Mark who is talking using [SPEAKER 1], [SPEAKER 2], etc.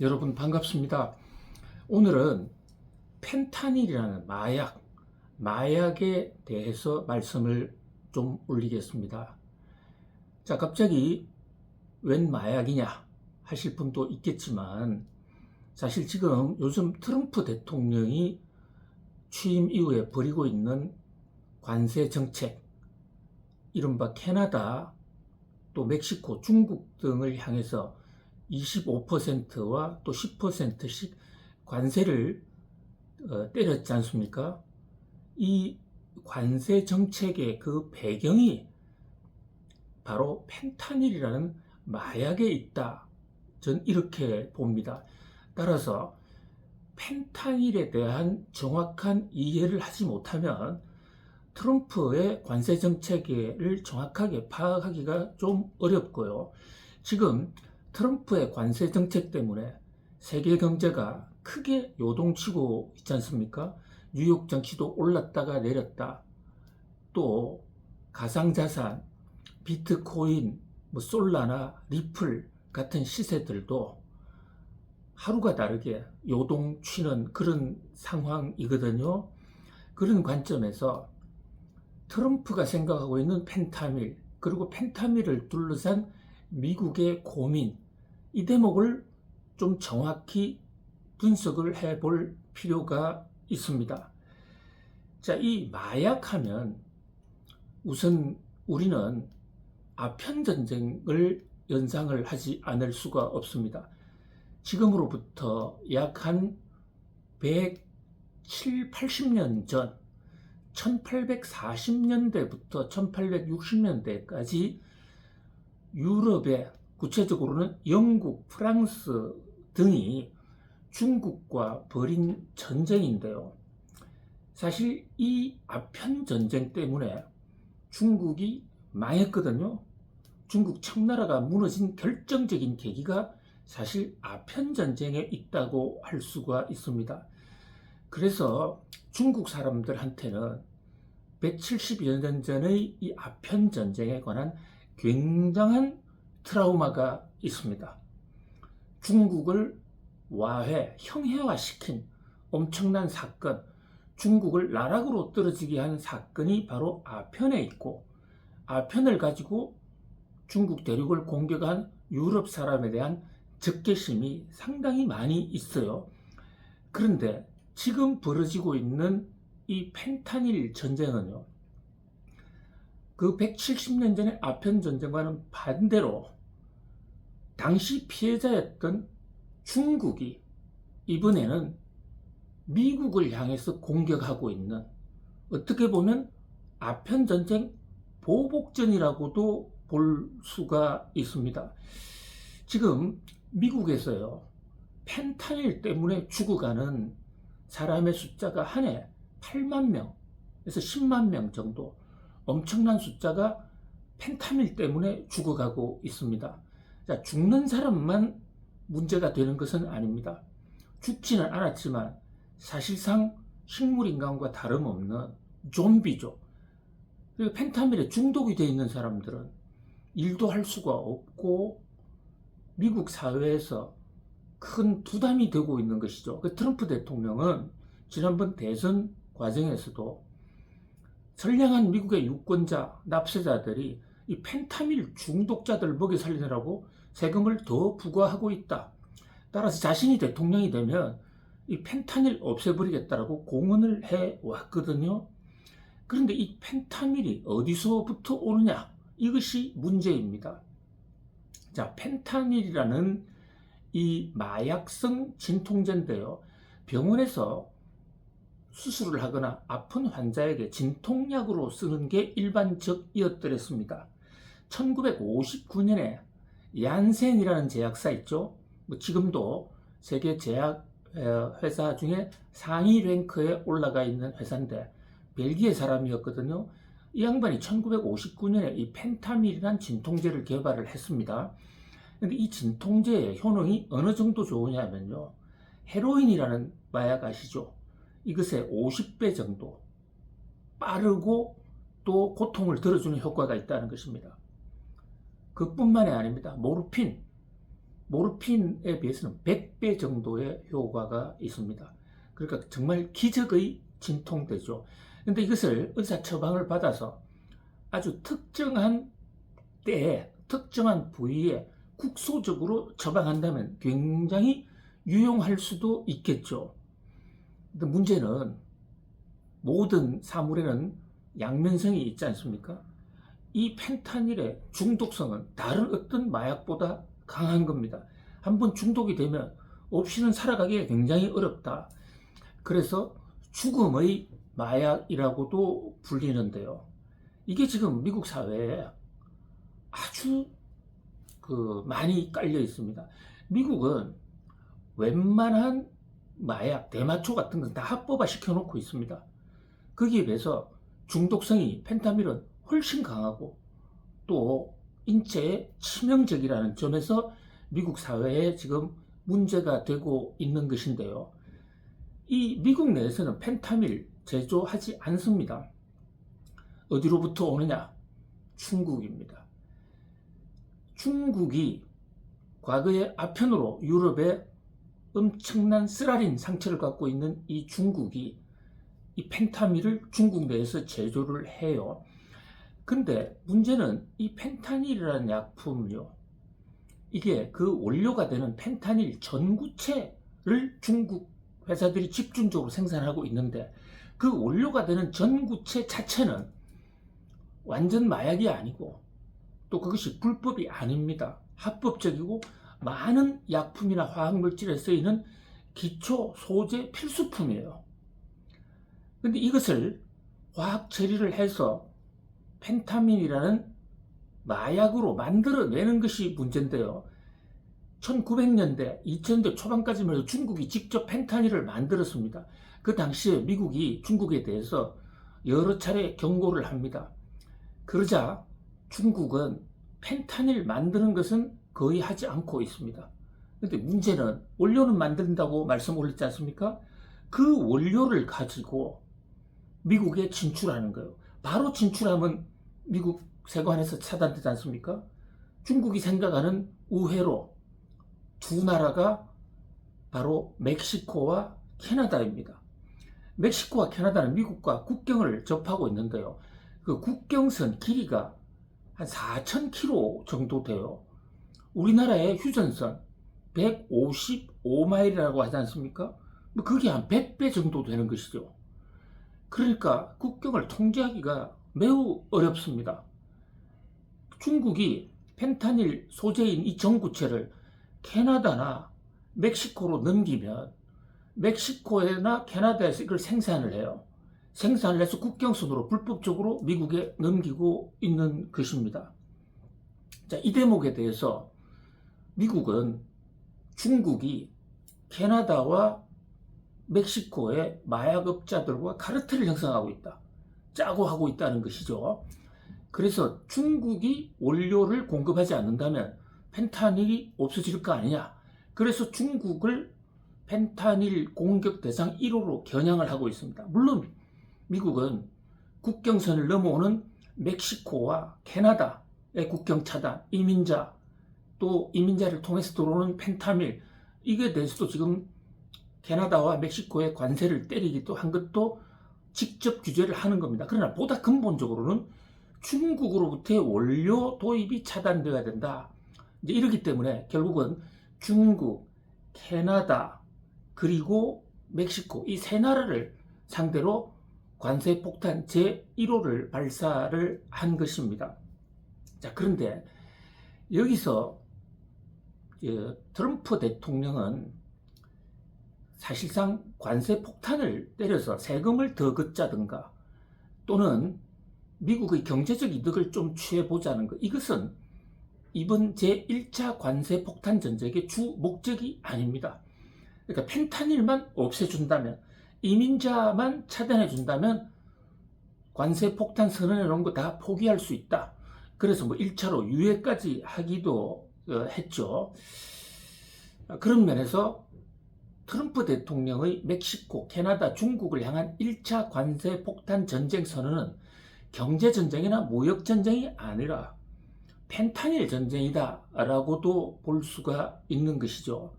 [SPEAKER 1] 여러분 반갑습니다. 오늘은 펜타닐이라는 마약에 대해서 말씀을 좀 올리겠습니다. 자, 갑자기 웬 마약이냐 하실 분도 있겠지만, 사실 지금 요즘 트럼프 대통령이 취임 이후에 벌이고 있는 관세 정책, 이른바 캐나다, 또 멕시코, 중국 등을 향해서 25%와 또 10%씩 관세를 때렸지 않습니까? 이 관세 정책의 그 배경이 바로 펜타닐이라는 마약에 있다. 전 이렇게 봅니다. 따라서 펜타닐에 대한 정확한 이해를 하지 못하면 트럼프의 관세 정책을 정확하게 파악하기가 좀 어렵고요. 지금 트럼프의 관세 정책 때문에 세계 경제가 크게 요동치고 있지 않습니까? 뉴욕 증시도 올랐다가 내렸다. 또 가상자산, 비트코인, 솔라나 리플 같은 시세들도 하루가 다르게 요동치는 그런 상황이거든요. 그런 관점에서 트럼프가 생각하고 있는 펜타밀, 그리고 펜타밀을 둘러싼 미국의 고민, 이 대목을 좀 정확히 분석을 해볼 필요가 있습니다. 자, 이 마약하면 우선 우리는 아편전쟁을 연상을 하지 않을 수가 없습니다. 지금으로부터 약 한 170, 80년 전 1840년대부터 1860년대까지 유럽의, 구체적으로는 영국, 프랑스 등이 중국과 벌인 전쟁인데요. 사실 이 아편 전쟁 때문에 중국이 망했거든요. 중국 청나라가 무너진 결정적인 계기가 사실 아편 전쟁에 있다고 할 수가 있습니다. 그래서 중국 사람들한테는 170여 년 전의 이 아편 전쟁에 관한 굉장한 트라우마가 있습니다. 중국을 형해화시킨 엄청난 사건, 중국을 나락으로 떨어지게 한 사건이 바로 아편에 있고, 아편을 가지고 중국 대륙을 공격한 유럽 사람에 대한 적개심이 상당히 많이 있어요. 그런데 지금 벌어지고 있는 이 펜타닐 전쟁은요, 그 170년 전의 아편 전쟁과는 반대로 당시 피해자였던 중국이 이번에는 미국을 향해서 공격하고 있는, 어떻게 보면 아편 전쟁 보복전이라고도 볼 수가 있습니다. 지금 미국에서요, 펜타닐 때문에 죽어가는 사람의 숫자가 한 해 8만 명에서 10만 명 정도, 엄청난 숫자가 펜타닐 때문에 죽어가고 있습니다. 자, 죽는 사람만 문제가 되는 것은 아닙니다. 죽지는 않았지만 사실상 식물인간과 다름없는 좀비죠. 그리고 펜타밀에 중독이 되어 있는 사람들은 일도 할 수가 없고 미국 사회에서 큰 부담이 되고 있는 것이죠. 트럼프 대통령은 지난번 대선 과정에서도 선량한 미국의 유권자, 납세자들이 이 펜타밀 중독자들 먹여 살리느라고 세금을 더 부과하고 있다. 따라서 자신이 대통령이 되면 이 펜타닐 없애버리겠다라고 공언을 해왔거든요. 그런데 이 펜타밀이 어디서부터 오느냐? 이것이 문제입니다. 자, 펜타닐이라는 이 마약성 진통제인데요. 병원에서 수술을 하거나 아픈 환자에게 진통약으로 쓰는 게 일반적이었더랬습니다. 1959년에 얀센이라는 제약사 있죠. 지금도 세계 제약 회사 중에 상위 랭크에 올라가 있는 회사인데 벨기에 사람이었거든요. 이 양반이 1959년에 이 펜타밀이라는 진통제를 개발을 했습니다. 근데 이 진통제의 효능이 어느 정도 좋으냐면요, 헤로인이라는 마약 아시죠? 이것의 50배 정도 빠르고 또 고통을 덜어주는 효과가 있다는 것입니다. 그뿐만이 아닙니다. 모르핀, 모르핀에 비해서는 100배 정도의 효과가 있습니다. 그러니까 정말 기적의 진통제죠. 근데 이것을 의사 처방을 받아서 아주 특정한 때에 특정한 부위에 국소적으로 처방한다면 굉장히 유용할 수도 있겠죠. 근데 문제는 모든 사물에는 양면성이 있지 않습니까? 이 펜타닐의 중독성은 다른 어떤 마약보다 강한 겁니다. 한번 중독이 되면 없이는 살아가기가 굉장히 어렵다. 그래서 죽음의 마약이라고도 불리는데요. 이게 지금 미국 사회에 아주 많이 깔려 있습니다. 미국은 웬만한 마약, 대마초 같은 건 다 합법화 시켜놓고 있습니다. 거기에 비해서 중독성이 펜타밀은 훨씬 강하고 또 인체에 치명적이라는 점에서 미국 사회에 지금 문제가 되고 있는 것인데요. 이 미국 내에서는 펜타밀 제조하지 않습니다. 어디로부터 오느냐? 중국입니다. 중국이 과거에 아편으로 유럽에 엄청난 쓰라린 상처를 갖고 있는 이 중국이 이 펜타닐을 중국 내에서 제조를 해요. 근데 문제는 이 펜타닐이라는 약품을요, 이게 그 원료가 되는 펜타닐 전구체를 중국 회사들이 집중적으로 생산하고 있는데 그 원료가 되는 전구체 자체는 완전 마약이 아니고 또 그것이 불법이 아닙니다. 합법적이고 많은 약품이나 화학물질에 쓰이는 기초 소재 필수품이에요. 근데 이것을 화학 처리를 해서 펜타민이라는 마약으로 만들어내는 것이 문제인데요. 1900년대, 2000년대 초반까지만 해도 중국이 직접 펜타닐을 만들었습니다. 그 당시에 미국이 중국에 대해서 여러 차례 경고를 합니다. 그러자 중국은 펜타닐 만드는 것은 거의 하지 않고 있습니다. 근데 문제는 원료는 만든다고 말씀 올렸지 않습니까? 그 원료를 가지고 미국에 진출하는 거예요. 바로 진출하면 미국 세관에서 차단되지 않습니까? 중국이 생각하는 우회로 두 나라가 바로 멕시코와 캐나다입니다. 멕시코와 캐나다는 미국과 국경을 접하고 있는데요. 그 국경선 길이가 한 4,000km 정도 돼요. 우리나라의 휴전선 155마일이라고 하지 않습니까? 그게 한 100배 정도 되는 것이죠. 그러니까 국경을 통제하기가 매우 어렵습니다. 중국이 펜타닐 소재인 이 전구체를 캐나다나 멕시코로 넘기면 멕시코나 캐나다에서 이걸 생산을 해요. 생산을 해서 국경선으로 불법적으로 미국에 넘기고 있는 것입니다. 자, 이 대목에 대해서 미국은 중국이 캐나다와 멕시코의 마약업자들과 카르텔을 형성하고 있다, 짜고 하고 있다는 것이죠. 그래서 중국이 원료를 공급하지 않는다면 펜타닐이 없어질 거 아니냐. 그래서 중국을 펜타닐 공격 대상 1호로 겨냥을 하고 있습니다. 물론 미국은 국경선을 넘어오는 멕시코와 캐나다의 국경 차단, 이민자, 또 이민자를 통해서 들어오는 펜타밀, 이게 대해서도 지금 캐나다와 멕시코의 관세를 때리기도 한 것도 직접 규제를 하는 겁니다. 그러나 보다 근본적으로는 중국으로부터의 원료 도입이 차단되어야 된다. 이제 이러기 때문에 결국은 중국, 캐나다, 그리고 멕시코 이 세 나라를 상대로 관세 폭탄 제1호를 발사를 한 것입니다. 자, 그런데 여기서 트럼프 대통령은 사실상 관세 폭탄을 때려서 세금을 더 걷자든가 또는 미국의 경제적 이득을 좀 취해보자는 것, 이것은 이번 제1차 관세 폭탄 전쟁의 주 목적이 아닙니다. 그러니까 펜타닐만 없애준다면, 이민자만 차단해준다면 관세 폭탄 선언해 놓은 거 다 포기할 수 있다. 그래서 1차로 유예까지 하기도 했죠. 그런 면에서 트럼프 대통령의 멕시코, 캐나다, 중국을 향한 1차 관세 폭탄 전쟁 선언은 경제 전쟁이나 무역 전쟁이 아니라 펜타닐 전쟁이다라고도 볼 수가 있는 것이죠.